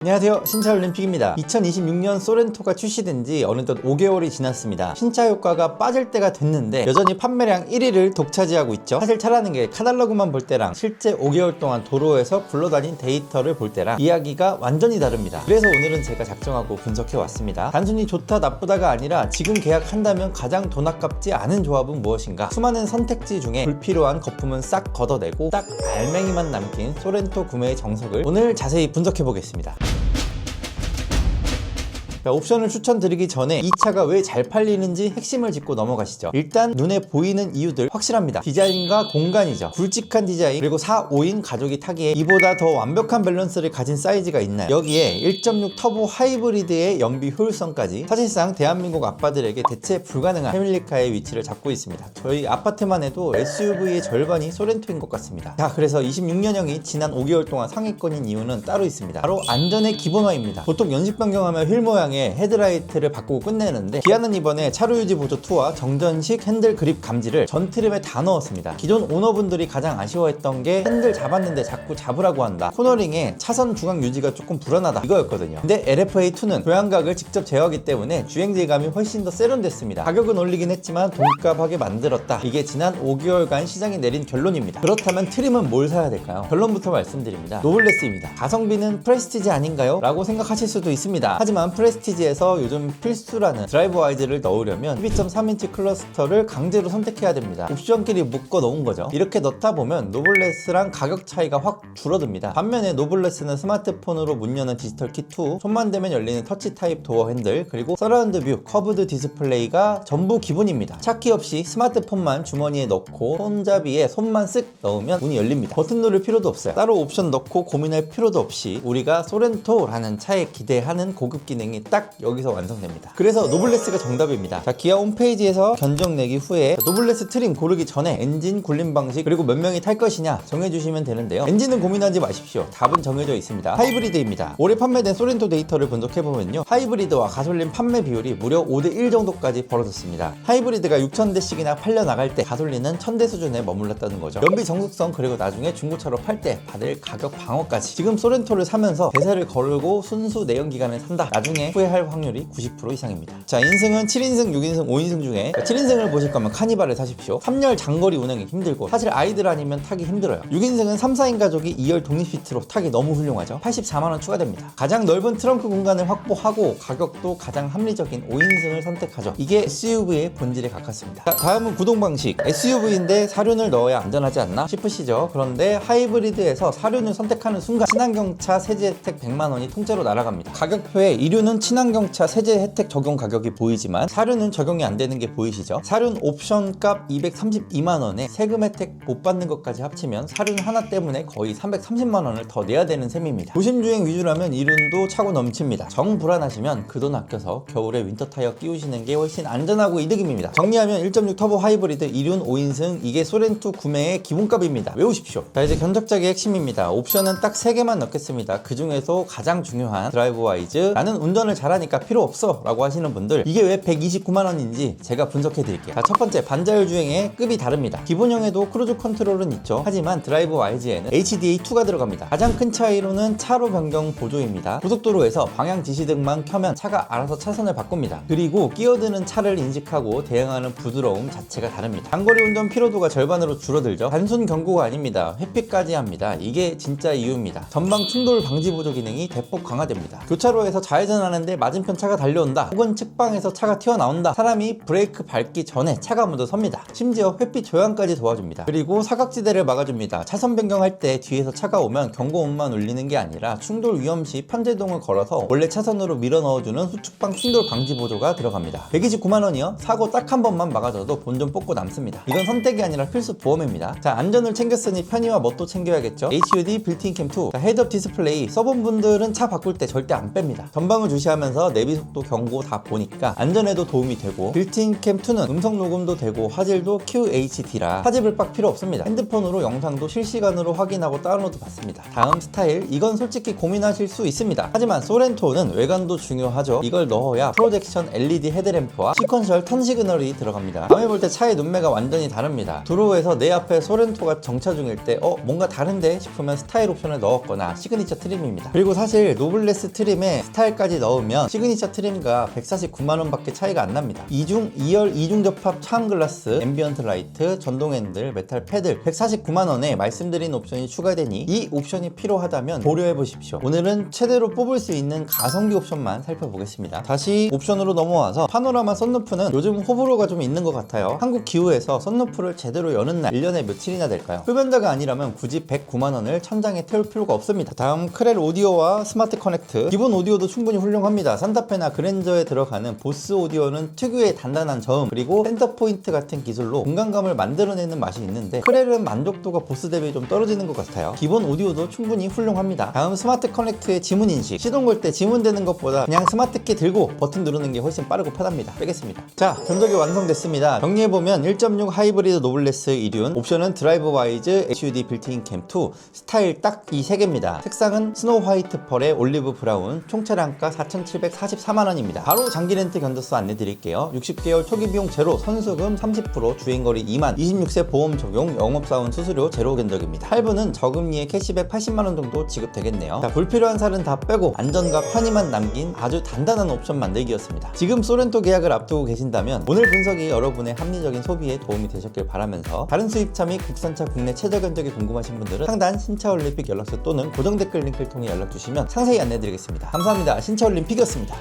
안녕하세요, 신차올림픽입니다. 2026년 소렌토가 출시된 지 어느덧 5개월이 지났습니다. 신차 효과가 빠질 때가 됐는데 여전히 판매량 1위를 독차지하고 있죠. 사실 차라는 게 카탈로그만 볼 때랑 실제 5개월 동안 도로에서 굴러다닌 데이터를 볼 때랑 이야기가 완전히 다릅니다. 그래서 오늘은 제가 작정하고 분석해 왔습니다. 단순히 좋다 나쁘다가 아니라 지금 계약한다면 가장 돈 아깝지 않은 조합은 무엇인가, 수많은 선택지 중에 불필요한 거품은 싹 걷어내고 딱 알맹이만 남긴 소렌토 구매의 정석을 오늘 자세히 분석해 보겠습니다. 자, 옵션을 추천드리기 전에 이 차가 왜 잘 팔리는지 핵심을 짚고 넘어가시죠. 일단 눈에 보이는 이유들 확실합니다. 디자인과 공간이죠. 굵직한 디자인, 그리고 4, 5인 가족이 타기에 이보다 더 완벽한 밸런스를 가진 사이즈가 있나요? 여기에 1.6 터보 하이브리드의 연비 효율성까지 사실상 대한민국 아빠들에게 대체 불가능한 패밀리카의 위치를 잡고 있습니다. 저희 아파트만 해도 SUV의 절반이 소렌토인 것 같습니다. 자, 그래서 26년형이 지난 5개월 동안 상위권인 이유는 따로 있습니다. 바로 안전의 기본화입니다. 보통 연식 변경하면 휠 모양 헤드라이트를 바꾸고 끝내는데 기아는 이번에 차로 유지 보조 2와 정전식 핸들 그립 감지를 전 트림에 다 넣었습니다. 기존 오너분들이 가장 아쉬워했던 게 핸들 잡았는데 자꾸 잡으라고 한다, 코너링에 차선 중앙 유지가 조금 불안하다, 이거였거든요. 근데 LFA2는 조향각을 직접 제어하기 때문에 주행질감이 훨씬 더 세련됐습니다. 가격은 올리긴 했지만 돈값하게 만들었다. 이게 지난 5개월간 시장이 내린 결론입니다. 그렇다면 트림은 뭘 사야 될까요? 결론부터 말씀드립니다. 노블레스입니다. 가성비는 프레스티지 아닌가요? 라고 생각하실 수도 있습니다. 하지만 프레스티지에서 요즘 필수라는 드라이브 와이즈를 넣으려면 12.3인치 클러스터를 강제로 선택해야 됩니다. 옵션끼리 묶어 놓은 거죠. 이렇게 넣다 보면 노블레스랑 가격 차이가 확 줄어듭니다. 반면에 노블레스는 스마트폰으로 문 여는 디지털 키 2, 손만 대면 열리는 터치 타입 도어 핸들, 그리고 서라운드 뷰, 커브드 디스플레이가 전부 기본입니다. 차키 없이 스마트폰만 주머니에 넣고 손잡이에 손만 쓱 넣으면 문이 열립니다. 버튼 누를 필요도 없어요. 따로 옵션 넣고 고민할 필요도 없이 우리가 소렌토라는 차에 기대하는 고급 기능이 딱 여기서 완성됩니다. 그래서 노블레스가 정답입니다. 자, 기아 홈페이지에서 견적 내기 후에 노블레스 트림 고르기 전에 엔진 굴림 방식, 그리고 몇 명이 탈 것이냐 정해주시면 되는데요. 엔진은 고민하지 마십시오. 답은 정해져 있습니다. 하이브리드입니다. 올해 판매된 소렌토 데이터를 분석해보면요, 하이브리드와 가솔린 판매 비율이 무려 5대1 정도까지 벌어졌습니다. 하이브리드가 6,000대씩이나 팔려나갈 때 가솔린은 1,000대 수준에 머물렀다는 거죠. 연비 정숙성, 그리고 나중에 중고차로 팔 때 받을 가격 방어까지. 지금 소렌토를 사면서 대세를 거르고 순수 내연기관을 산다, 나중에 후회할 확률이 90% 이상입니다. 자, 인승은 7인승, 6인승, 5인승 중에 7인승을 보실 거면 카니발을 사십시오. 3열 장거리 운행이 힘들고 사실 아이들 아니면 타기 힘들어요. 6인승은 3, 4인 가족이 2열 독립 시트로 타기 너무 훌륭하죠. 84만원 추가됩니다. 가장 넓은 트렁크 공간을 확보하고 가격도 가장 합리적인 5인승을 선택하죠. 이게 SUV의 본질에 가깝습니다. 자, 다음은 구동 방식. SUV인데 사륜을 넣어야 안전하지 않나 싶으시죠? 그런데 하이브리드에서 사륜을 선택하는 순간 친환경차 세제 혜택 100만원이 통째로 날아갑니다. 가격표에 이륜은 친환경차 세제 혜택 적용 가격이 보이지만 사륜은 적용이 안 되는 게 보이시죠? 사륜 옵션값 232만원에 세금 혜택 못 받는 것까지 합치면 사륜 하나 때문에 거의 330만원을 더 내야 되는 셈입니다. 도심주행 위주라면 이륜도 차고 넘칩니다. 정 불안하시면 그 돈 아껴서 겨울에 윈터 타이어 끼우시는 게 훨씬 안전하고 이득입니다. 정리하면 1.6 터보 하이브리드 이륜 5인승, 이게 소렌토 구매의 기본값입니다. 외우십시오. 자, 이제 견적작의 핵심입니다. 옵션은 딱 3개만 넣겠습니다. 그 중에서 가장 중요한 드라이브 와이즈, 나는 운전을 잘하니까 필요 없어 라고 하시는 분들, 이게 왜 129만원인지 제가 분석해 드릴게요. 자, 첫 번째, 반자율 주행의 급이 다릅니다. 기본형에도 크루즈 컨트롤은 있죠. 하지만 드라이브 와이즈에는 HDA2가 들어갑니다. 가장 큰 차이로는 차로 변경 보조입니다. 고속도로에서 방향 지시등만 켜면 차가 알아서 차선을 바꿉니다. 그리고 끼어드는 차를 인식하고 대응하는 부드러움 자체가 다릅니다. 장거리 운전 피로도가 절반으로 줄어들죠. 단순 경고가 아닙니다. 회피까지 합니다. 이게 진짜 이유입니다. 전방 충돌 방지 보조 기능이 대폭 강화됩니다. 교차로에서 좌회전하는데 맞은편 차가 달려온다, 혹은 측방에서 차가 튀어나온다, 사람이 브레이크 밟기 전에 차가 먼저 섭니다. 심지어 회피 조향까지 도와줍니다. 그리고 사각지대를 막아줍니다. 차선 변경할 때 뒤에서 차가 오면 경고음만 울리는 게 아니라 충돌 위험 시 편제동을 걸어서 원래 차선으로 밀어 넣어주는 후측방 충돌 방지 보조가 들어갑니다. 129만원이요? 사고 딱 한 번만 막아줘도 본전 뽑고 남습니다. 이건 선택이 아니라 필수 보험입니다. 자, 안전을 챙겼으니 편의와 멋도 챙겨야겠죠. HUD 빌트인 캠2, 헤드업 디스플레이 써본 분들은 차 바꿀 때 절대 안 뺍니다. 전방을 주시하고 교체하면서 내비 속도 경고 다 보니까 안전에도 도움이 되고, 빌트인 캠 2는 음성 녹음도 되고 화질도 QHD라 화질을 빡 필요 없습니다. 핸드폰으로 영상도 실시간으로 확인하고 다운로드 받습니다. 다음 스타일, 이건 솔직히 고민하실 수 있습니다. 하지만 소렌토는 외관도 중요하죠. 이걸 넣어야 프로젝션 LED 헤드램프와 시퀀셜 턴 시그널이 들어갑니다. 다음에 볼 때 차의 눈매가 완전히 다릅니다. 도로에서 내 앞에 소렌토가 정차 중일 때 뭔가 다른데 싶으면 스타일 옵션을 넣었거나 시그니처 트림입니다. 그리고 사실 노블레스 트림에 스타일까지 넣으면 시그니처 트림과 149만원 밖에 차이가 안 납니다. 2열 2중 접합 차암 글라스, 앰비언트 라이트, 전동 핸들, 메탈 패들 149만원에 말씀드린 옵션이 추가되니 이 옵션이 필요하다면 고려해 보십시오. 오늘은 최대로 뽑을 수 있는 가성비 옵션만 살펴보겠습니다. 다시 옵션으로 넘어와서 파노라마 썬루프는 요즘 호불호가 좀 있는 것 같아요. 한국 기후에서 썬루프를 제대로 여는 날 1년에 며칠이나 될까요? 흡연자가 아니라면 굳이 109만원을 천장에 태울 필요가 없습니다. 다음 크렐 오디오와 스마트 커넥트. 기본 오디오도 충분히 훌륭합니다. 산타페나 그랜저에 들어가는 보스 오디오는 특유의 단단한 저음, 그리고 센터 포인트 같은 기술로 공간감을 만들어내는 맛이 있는데, 크렐은 만족도가 보스 대비 좀 떨어지는 것 같아요. 기본 오디오도 충분히 훌륭합니다. 다음 스마트 커넥트의 지문 인식. 시동 걸 때 지문 되는 것보다 그냥 스마트키 들고 버튼 누르는 게 훨씬 빠르고 편합니다. 빼겠습니다. 자, 견적이 완성됐습니다. 정리해보면 1.6 하이브리드 노블레스 2륜, 옵션은 드라이브 와이즈, HUD 빌트인 캠 2, 스타일 딱 이 3개입니다. 색상은 스노우 화이트 펄에 올리브 브라운, 총 차량가 4,744만원입니다. 바로 장기 렌트 견적서 안내드릴게요. 60개월 초기 비용 제로, 선수금 30%, 주행거리 2만, 26세 보험 적용, 영업사원 수수료 제로 견적입니다. 할부는 저금리에 캐시백 80만원 정도 지급되겠네요. 자, 불필요한 살은 다 빼고 안전과 편의만 남긴 아주 단단한 옵션 만들기였습니다. 지금 소렌토 계약을 앞두고 계신다면 오늘 분석이 여러분의 합리적인 소비에 도움이 되셨길 바라면서, 다른 수입차 및 국산차 국내 최저 견적이 궁금하신 분들은 상단 신차올림픽 연락처 또는 고정 댓글 링크를 통해 연락 주시면 상세히 안내드리겠습니다. 감사합니다. 신차올림픽이었습니다.